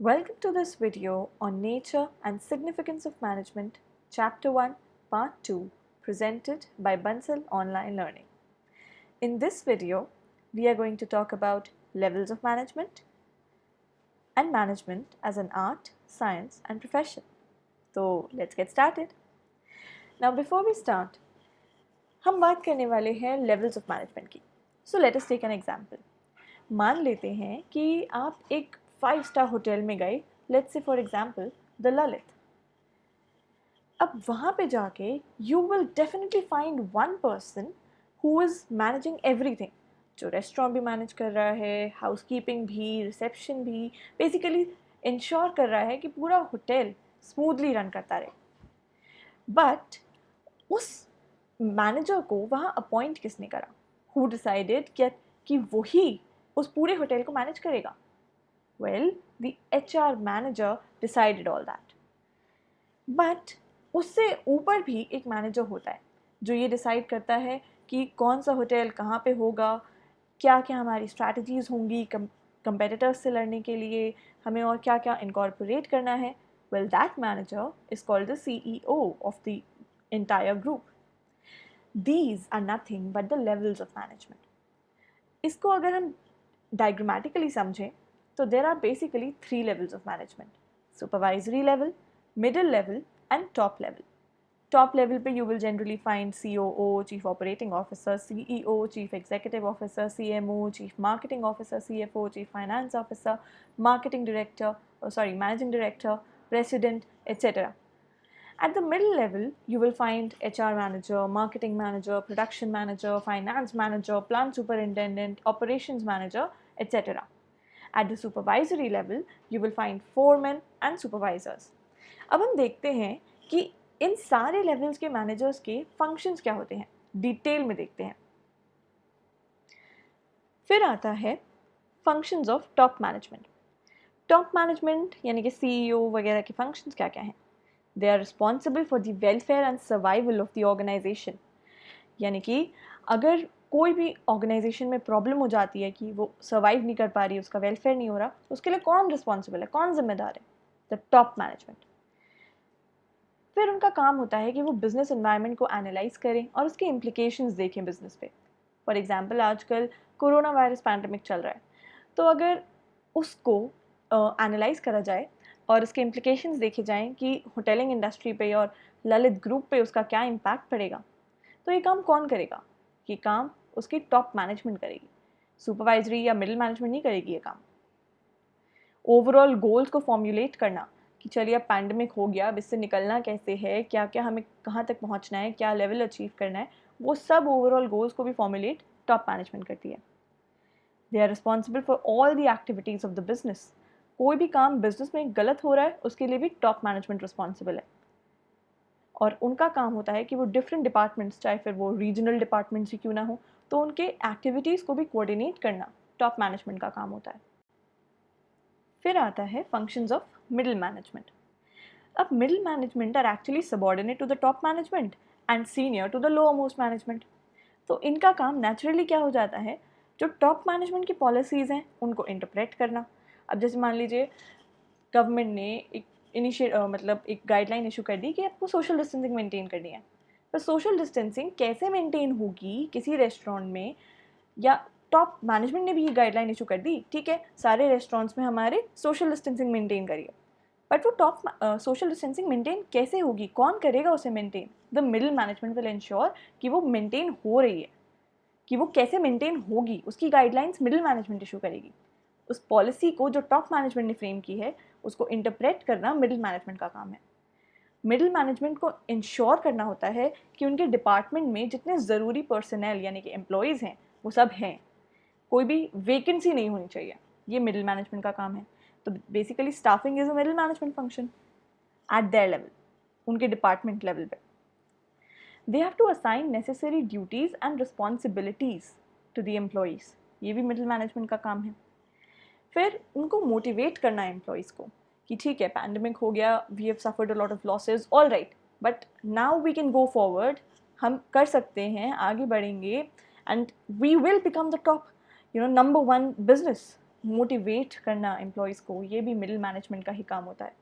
Welcome to this video on Nature and Significance of Management, Chapter 1, Part 2, presented by Bansal Online Learning. In this video, we are going to talk about levels of management and management as an art, science and profession. So let's get started. Now before we start, हम बात करने वाले हैं levels of management की. So let us take an example. मान लेते हैं कि आप एक 5-star होटल में गए, let's say for example the Lalit. अब वहाँ पे जाके you will definitely find one person who is managing everything, जो रेस्टोरेंट भी मैनेज कर रहा है, हाउसकीपिंग भी, रिसेप्शन भी, बेसिकली इंश्योर कर रहा है कि पूरा होटल स्मूथली रन करता रहे. बट उस मैनेजर को वहाँ अपॉइंट किसने करा? हु डिसाइडेड कि वही उस पूरे होटल को मैनेज करेगा? Well, the HR manager decided all that. But उससे ऊपर भी एक मैनेजर होता है जो ये डिसाइड करता है कि कौन सा होटल कहाँ पे होगा, क्या क्या हमारी स्ट्रैटेजीज होंगी कंपेटिटर्स से लड़ने के लिए, हमें और क्या क्या इनकॉर्पोरेट करना है. Well, that manager is called the CEO of the entire group. These are nothing but the levels of management. इसको अगर हम diagrammatically समझें तो there are basically 3 levels of management: supervisory level, middle level and top level. Top level पे you will generally find COO, Chief Operating Officer, CEO, Chief Executive Officer, CMO, Chief Marketing Officer, CFO, Chief Finance Officer, Marketing Director, Managing Director, President, etc. At the middle level, you will find HR Manager, Marketing Manager, Production Manager, Finance Manager, Plant Superintendent, Operations Manager, etc. At the supervisory level, you will find foremen and supervisors. अब हम देखते हैं कि इन सारे levels के managers के functions क्या होते हैं, डिटेल में देखते हैं. फिर आता है functions of top management. Top management यानी कि CEO वगैरह के functions क्या क्या हैं? They are responsible for the welfare and survival of the organization. यानी कि अगर कोई भी ऑर्गेनाइजेशन में प्रॉब्लम हो जाती है कि वो सर्वाइव नहीं कर पा रही है, उसका वेलफेयर नहीं हो रहा, उसके लिए कौन रिस्पॉन्सिबल है, कौन जिम्मेदार है? The top management. फिर उनका काम होता है कि वो बिजनेस एनवायरनमेंट को एनालाइज करें और उसके इम्प्लीकेशंस देखें बिजनेस पे. फॉर एग्जांपल आजकल कोरोना वायरस पैंडेमिक चल रहा है, तो अगर उसको एनालाइज करा जाए और उसके इम्प्लीकेशंस देखे जाएँ कि होटलिंग इंडस्ट्री पे और ललित ग्रुप पे उसका क्या इम्पैक्ट पड़ेगा, तो ये काम कौन करेगा? ये काम उसकी टॉप मैनेजमेंट करेगी. सुपरवाइजरी या मिडिल मैनेजमेंट नहीं करेगी ये काम. ओवरऑल गोल्स को फॉर्मुलेट करना कि चलिए अब पैंडमिक हो गया, अब इससे निकलना कैसे है, क्या क्या हमें कहाँ तक पहुँचना है, क्या लेवल अचीव करना है, वो सब ओवरऑल गोल्स को भी फॉर्मुलेट टॉप मैनेजमेंट करती है. They are responsible for all the activities of the business. कोई भी काम बिजनेस में गलत हो रहा है उसके लिए भी टॉप मैनेजमेंट रिस्पॉन्सिबल है. और उनका काम होता है कि वो डिफरेंट डिपार्टमेंट्स, चाहे फिर वो रीजनल डिपार्टमेंट्स ही क्यों ना हो, तो उनके एक्टिविटीज़ को भी कोऑर्डिनेट करना टॉप मैनेजमेंट का काम होता है. फिर आता है फंक्शंस ऑफ मिडिल मैनेजमेंट. अब middle management are actually subordinate to the top management and senior to the lower most management. तो इनका काम नेचुरली क्या हो जाता है, जो टॉप मैनेजमेंट की पॉलिसीज़ हैं उनको इंटरप्रेट करना. अब जैसे मान लीजिए गवर्नमेंट ने एक मतलब एक गाइडलाइन इशू कर दी कि आपको सोशल डिस्टेंसिंग मेंटेन करनी है. पर सोशल डिस्टेंसिंग कैसे मेंटेन होगी किसी रेस्टोरेंट में, या टॉप मैनेजमेंट ने भी ये गाइडलाइन इशू कर दी, ठीक है सारे रेस्टोरेंट्स में हमारे सोशल डिस्टेंसिंग मेंटेन करिए, बट वो टॉप सोशल डिस्टेंसिंग मेंटेन कैसे होगी, कौन करेगा उसे maintain? The middle management will ensure कि वो मेंटेन हो रही है. कि वो कैसे मेंटेन होगी उसकी गाइडलाइंस मिडिल मैनेजमेंट इशू करेगी. उस पॉलिसी को जो टॉप मैनेजमेंट ने फ्रेम की है उसको इंटरप्रेट करना मिडिल मैनेजमेंट का काम है. मिडिल मैनेजमेंट को इंश्योर करना होता है कि उनके डिपार्टमेंट में जितने ज़रूरी पर्सनल यानी कि एम्प्लॉयज़ हैं वो सब हैं, कोई भी वैकेंसी नहीं होनी चाहिए. ये मिडिल मैनेजमेंट का काम है. तो basically staffing is a middle management function at their level, उनके डिपार्टमेंट लेवल पे. They have to assign necessary duties and responsibilities to the employees. ये भी मिडिल मैनेजमेंट का काम है. फिर उनको मोटिवेट करना है एम्प्लॉयज़ को कि ठीक है पैंडमिक हो गया, we have suffered a lot of losses, all right, but now we can go forward, हम कर सकते हैं, आगे बढ़ेंगे, and we will become the top number 1 business motivate करना एम्प्लॉयज़ को, ये भी मिडिल मैनेजमेंट का ही काम होता है.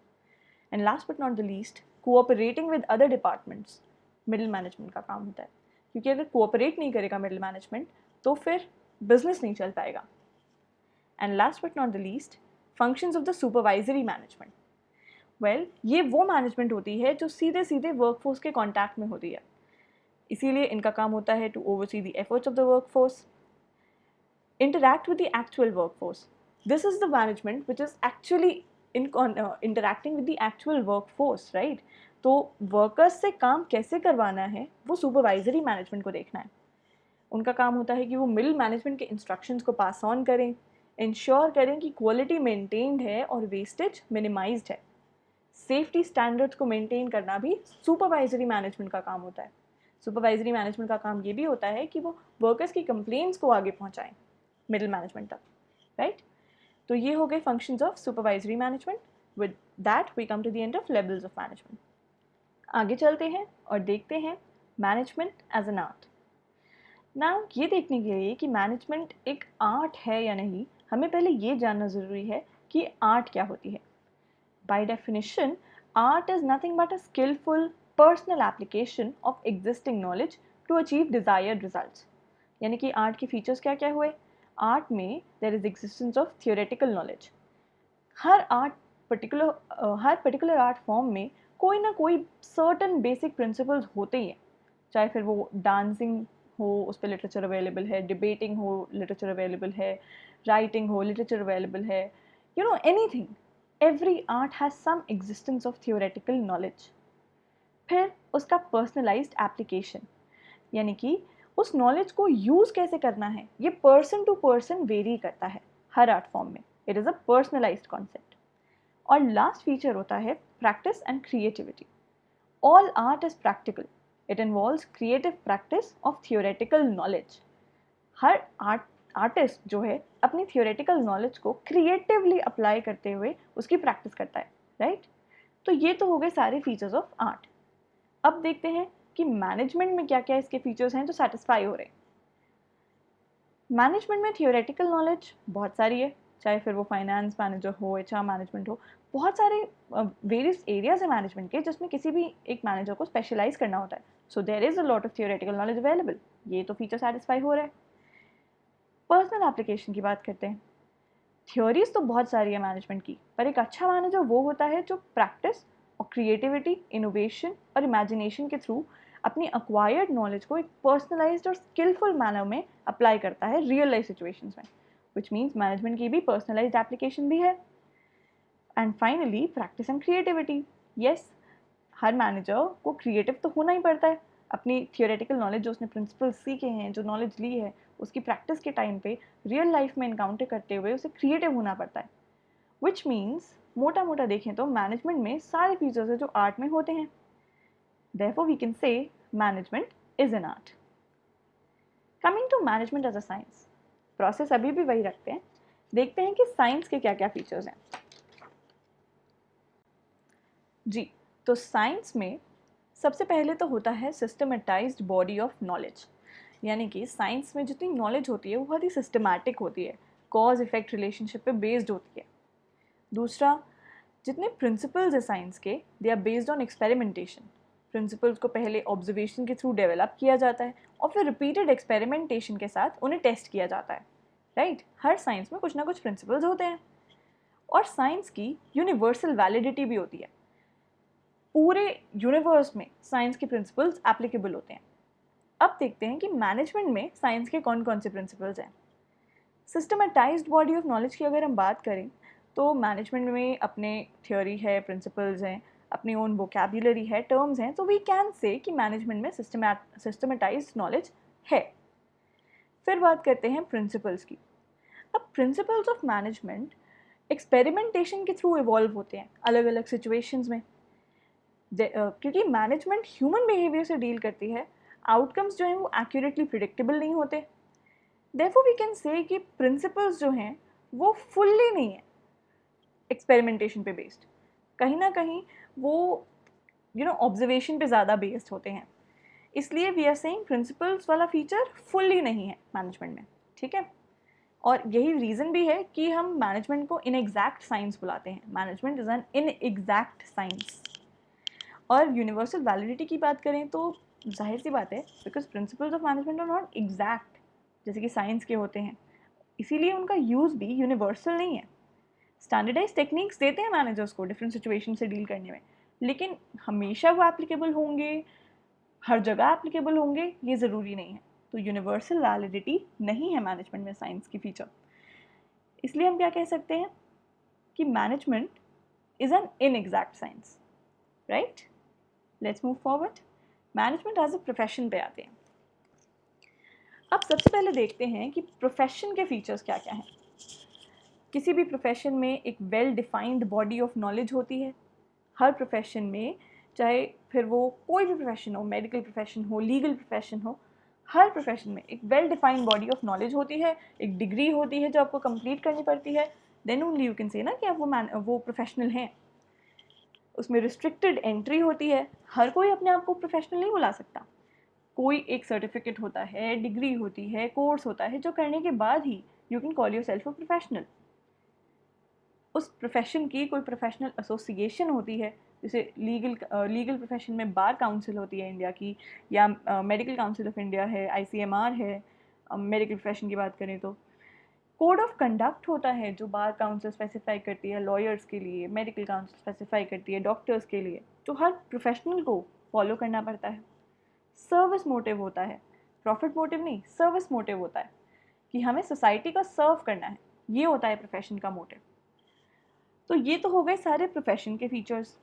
And last but not the least, cooperating with other departments middle management का काम होता है, क्योंकि अगर कोऑपरेट नहीं करेगा मिडिल मैनेजमेंट तो फिर बिजनेस नहीं चल पाएगा. And last but not the least, functions of the supervisory management. Well, ये वो मैनेजमेंट होती है जो सीधे सीधे वर्कफोर्स के कॉन्टैक्ट में होती है, इसीलिए इनका काम होता है to oversee the efforts of the workforce, interact with the actual workforce. This is the management which is actually interacting with the actual workforce, right? तो वर्कर्स से काम कैसे करवाना है वो सुपरवाइजरी मैनेजमेंट को देखना है. उनका काम होता है कि वो मिडिल मैनेजमेंट के इंस्ट्रक्शंस को पास ऑन करें, इंश्योर करें कि क्वालिटी मेंटेन्ड है और वेस्टेज मिनिमाइज्ड है. सेफ्टी स्टैंडर्ड्स को मेंटेन करना भी सुपरवाइजरी मैनेजमेंट का काम होता है. सुपरवाइजरी मैनेजमेंट का काम ये भी होता है कि वो वर्कर्स की कंप्लेंट्स को आगे पहुंचाएं मिडिल मैनेजमेंट तक, राइट? तो ये हो गए functions of supervisory management. With that we come to the end of levels of management. आगे चलते हैं और देखते हैं management as an art. Now ये देखने के लिए कि मैनेजमेंट एक आर्ट है या नहीं, हमें पहले ये जानना ज़रूरी है कि आर्ट क्या होती है. By definition, art is nothing but a skilful personal application of existing knowledge to achieve desired results. यानी कि आर्ट के फीचर्स क्या क्या हुए. आर्ट में there is existence of theoretical knowledge. हर पर्टिकुलर आर्ट फॉर्म में कोई ना कोई सर्टन बेसिक प्रिंसिपल्स होते ही हैं. चाहे फिर वो डांसिंग हो, उस पर लिटरेचर अवेलेबल है, डिबेटिंग हो, लिटरेचर अवेलेबल है, राइटिंग हो, लिटरेचर अवेलेबल है, you know anything. Every art has some existence of theoretical knowledge. फिर उसका पर्सनलाइज्ड एप्लीकेशन, यानी कि उस नॉलेज को यूज़ कैसे करना है, ये पर्सन टू पर्सन वेरी करता है हर आर्ट फॉर्म में. It is a personalised concept. और लास्ट फीचर होता है practice and creativity. All art is practical. It involves creative practice of theoretical knowledge. Her artist जो है अपनी थियोरेटिकल नॉलेज को क्रिएटिवली अप्लाई करते हुए उसकी प्रैक्टिस करता है, राइट? तो ये तो हो गए सारे फीचर्स ऑफ आर्ट. अब देखते हैं कि मैनेजमेंट में क्या क्या इसके फीचर्स हैं जो सेटिस्फाई हो रहे हैं. मैनेजमेंट में थियोरेटिकल नॉलेज बहुत सारी है, चाहे फिर वो फाइनेंस मैनेजर हो, एचआर मैनेजमेंट हो, बहुत सारे वेरियस एरियाज है मैनेजमेंट के जिसमें किसी भी एक मैनेजर को स्पेशलाइज करना होता है. So there is a lot of theoretical knowledge available. ये तो फीचर सेटिस्फाई हो रहा है. पर्सनल एप्लीकेशन की बात करते हैं. थ्योरीज तो बहुत सारी है मैनेजमेंट की, पर एक अच्छा मैनेजर वो होता है जो प्रैक्टिस और क्रिएटिविटी, इनोवेशन और इमेजिनेशन के थ्रू अपनी अक्वायर्ड नॉलेज को एक पर्सनलाइज्ड और स्किलफुल मैनर में अप्लाई करता है रियल लाइफ सिचुएशंस में, विच मीन्स मैनेजमेंट की भी पर्सनलाइज्ड एप्लीकेशन भी है. And finally practice and creativity. Yes, her manager को क्रिएटिव तो होना ही पड़ता है. अपनी थियोरेटिकल नॉलेज जो उसने प्रिंसिपल्स सीखे हैं, जो नॉलेज ली है, उसकी प्रैक्टिस के टाइम पे रियल लाइफ में इनकाउंटर करते हुए उसे क्रिएटिव होना पड़ता है. विच मीन्स मोटा मोटा देखें तो मैनेजमेंट में सारे फीचर्स हैं जो आर्ट में होते हैं. Therefore, we can say management is an art. Coming to management as a science, process अभी भी वही रखते हैं. देखते हैं कि साइंस के क्या क्या फीचर्स हैं. जी, तो साइंस में सबसे पहले तो होता है सिस्टमेटाइज्ड बॉडी ऑफ नॉलेज. यानी कि साइंस में जितनी नॉलेज होती है वो बहुत ही सिस्टमैटिक होती है, कॉज इफेक्ट रिलेशनशिप पे बेस्ड होती है. दूसरा, जितने प्रिंसिपल्स है साइंस के, they are based on experimentation. Principles को पहले ऑब्जर्वेशन के थ्रू डेवलप किया जाता है और फिर रिपीटेड एक्सपेरिमेंटेशन के साथ उन्हें टेस्ट किया जाता है, राइट? हर साइंस में कुछ ना कुछ प्रिंसिपल्स होते हैं. और साइंस की यूनिवर्सल वैलिडिटी भी होती है. पूरे यूनिवर्स में साइंस के प्रिंसिपल्स एप्लीकेबल होते हैं. अब देखते हैं कि मैनेजमेंट में साइंस के कौन कौन से प्रिंसिपल्स हैं. सिस्टमेटाइज्ड बॉडी ऑफ नॉलेज की अगर हम बात करें तो मैनेजमेंट में अपने थ्योरी है, प्रिंसिपल्स हैं, अपनी ओन वोकैबुलरी है, टर्म्स हैं. तो वी कैन से कि मैनेजमेंट में सिस्टमेटाइज्ड नॉलेज है. फिर बात करते हैं प्रिंसिपल्स की. अब प्रिंसिपल्स ऑफ मैनेजमेंट एक्सपेरिमेंटेशन के थ्रू इवॉल्व होते हैं अलग अलग सिचुएशंस में. क्योंकि मैनेजमेंट ह्यूमन बिहेवियर से डील करती है, आउटकम्स जो हैं वो एक्यूरेटली प्रिडिक्टेबल नहीं होते. Therefore we can say कि प्रिंसिपल्स जो हैं वो फुल्ली नहीं है एक्सपेरिमेंटेशन पे बेस्ड. कहीं ना कहीं वो ऑब्जर्वेशन पे ज़्यादा बेस्ड होते हैं. इसलिए वी आर सेइंग प्रिंसिपल्स वाला फीचर फुल्ली नहीं है मैनेजमेंट में. ठीक है. और यही रीज़न भी है कि हम मैनेजमेंट को इनएग्जैक्ट साइंस बुलाते हैं. Management is an inexact science. और यूनिवर्सल वैलिडिटी की बात करें तो जाहिर सी बात है, because principles of management are not exact जैसे कि साइंस के होते हैं, इसीलिए उनका यूज़ भी यूनिवर्सल नहीं है. स्टैंडर्डाइज टेक्निक्स देते हैं मैनेजर्स को डिफरेंट सिचुएशन से डील करने में, लेकिन हमेशा वो एप्लीकेबल होंगे, हर जगह एप्लीकेबल होंगे, ये ज़रूरी नहीं है. तो यूनिवर्सल वैलिडिटी नहीं है मैनेजमेंट में साइंस की फीचर. इसलिए हम क्या कह सकते हैं कि management is an inexact science. Right, let's move forward. Management as a profession पे आते हैं. अब सबसे पहले देखते हैं कि प्रोफेशन के फीचर्स क्या क्या हैं. किसी भी प्रोफेशन में एक well defined body of knowledge होती है. हर प्रोफेशन में, चाहे फिर वो कोई भी प्रोफेशन हो, मेडिकल प्रोफेशन हो, लीगल प्रोफेशन हो, हर प्रोफेशन में एक well defined body of knowledge होती है, एक डिग्री होती है जो आपको कंप्लीट करनी पड़ती है. Then only you can say ना कि आप वो प्रोफेशनल हैं. उसमें रिस्ट्रिक्टेड एंट्री होती है. हर कोई अपने आप को प्रोफेशनल नहीं बुला सकता. कोई एक सर्टिफिकेट होता है, डिग्री होती है, कोर्स होता है जो करने के बाद ही you can call yourself a professional. उस प्रोफेशन की कोई प्रोफेशनल एसोसिएशन होती है, जैसे लीगल प्रोफेशन में बार काउंसिल होती है इंडिया की, या मेडिकल काउंसिल ऑफ इंडिया है, ICMR है. मेडिकल प्रोफेशन की बात करें तो कोड ऑफ कंडक्ट होता है जो बार काउंसिल स्पेसिफाई करती है लॉयर्स के लिए, मेडिकल काउंसिल स्पेसिफाई करती है डॉक्टर्स के लिए, जो हर प्रोफेशनल को फॉलो करना पड़ता है. सर्विस मोटिव होता है, प्रॉफिट मोटिव नहीं, सर्विस मोटिव होता है कि हमें सोसाइटी का सर्व करना है. ये होता है प्रोफेशन का मोटिव. तो ये तो हो गए सारे प्रोफेशन के फीचर्स.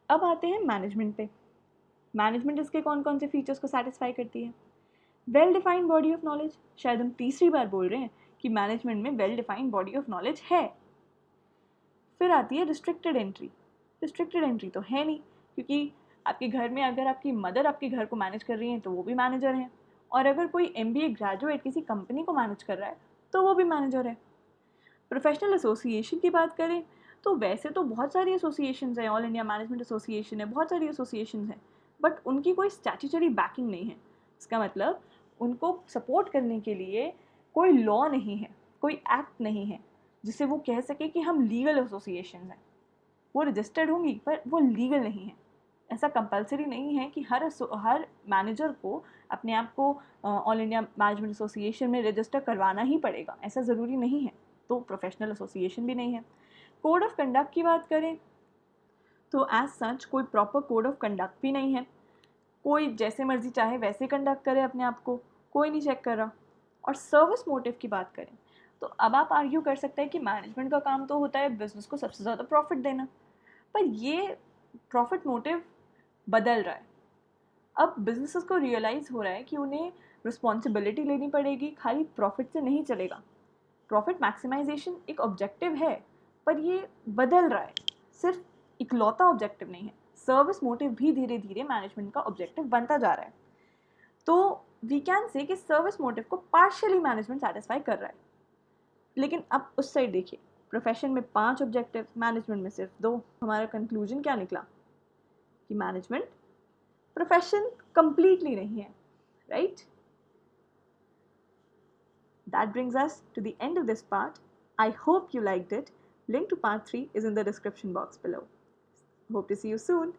अब आते हैं मैनेजमेंट पे. मैनेजमेंट इसके कौन कौन से फीचर्स को सेटिस्फाई करती है. Well defined body of knowledge. शायद हम तीसरी बार बोल रहे हैं कि मैनेजमेंट में well defined body of knowledge है. फिर आती है रिस्ट्रिक्टेड एंट्री. रिस्ट्रिक्टेड एंट्री तो है नहीं, क्योंकि आपके घर में अगर आपकी मदर आपके घर को मैनेज कर रही हैं तो वो भी मैनेजर हैं, और अगर कोई MBA ग्रेजुएट किसी कंपनी को मैनेज कर रहा है तो वो भी मैनेजर है. प्रोफेशनल एसोसिएशन की बात करें तो वैसे तो बहुत सारी एसोसिएशंस हैं. ऑल इंडिया मैनेजमेंट एसोसिएशन है, बहुत सारी एसोसिएशंस हैं, बट उनकी कोई स्टैट्यूटरी बैकिंग नहीं है. इसका मतलब उनको सपोर्ट करने के लिए कोई लॉ नहीं है, कोई एक्ट नहीं है जिससे वो कह सके कि हम लीगल एसोसिएशन हैं. वो रजिस्टर्ड होंगी पर वो लीगल नहीं है. ऐसा कंपलसरी नहीं है कि हर मैनेजर को अपने आप को ऑल इंडिया मैनेजमेंट एसोसिएशन में रजिस्टर करवाना ही पड़ेगा, ऐसा ज़रूरी नहीं है. तो प्रोफेशनल एसोसिएशन भी नहीं है. कोड ऑफ कंडक्ट की बात करें तो एज सच कोई प्रॉपर कोड ऑफ कंडक्ट भी नहीं है. कोई जैसे मर्जी चाहे वैसे कंडक्ट करे अपने आप को, कोई नहीं चेक कर रहा. और सर्विस मोटिव की बात करें तो अब आप आर्ग्यू कर सकते हैं कि मैनेजमेंट का काम तो होता है बिजनेस को सबसे ज़्यादा प्रॉफिट देना, पर ये प्रॉफिट मोटिव बदल रहा है. अब बिजनेसेस को रियलाइज़ हो रहा है कि उन्हें रिस्पॉन्सिबिलिटी लेनी पड़ेगी, खाली प्रॉफिट से नहीं चलेगा. प्रॉफिट मैक्सिमाइजेशन एक ऑब्जेक्टिव है, पर ये बदल रहा है, सिर्फ इकलौता ऑब्जेक्टिव नहीं है. सर्विस मोटिव भी धीरे धीरे मैनेजमेंट का ऑब्जेक्टिव बनता जा रहा है. तो वी कैन से कि सर्विस मोटिव को पार्शियली मैनेजमेंट सेटिस्फाई कर रहा है. लेकिन अब उस साइड देखिए, प्रोफेशन में 5 ऑब्जेक्टिव, मैनेजमेंट में सिर्फ 2. हमारा कंक्लूजन क्या निकला कि मैनेजमेंट प्रोफेशन कंप्लीटली नहीं है. Right? That brings us to the end of this part. I hope you liked it. Link to part 3 is in the description box below. Hope to see you soon.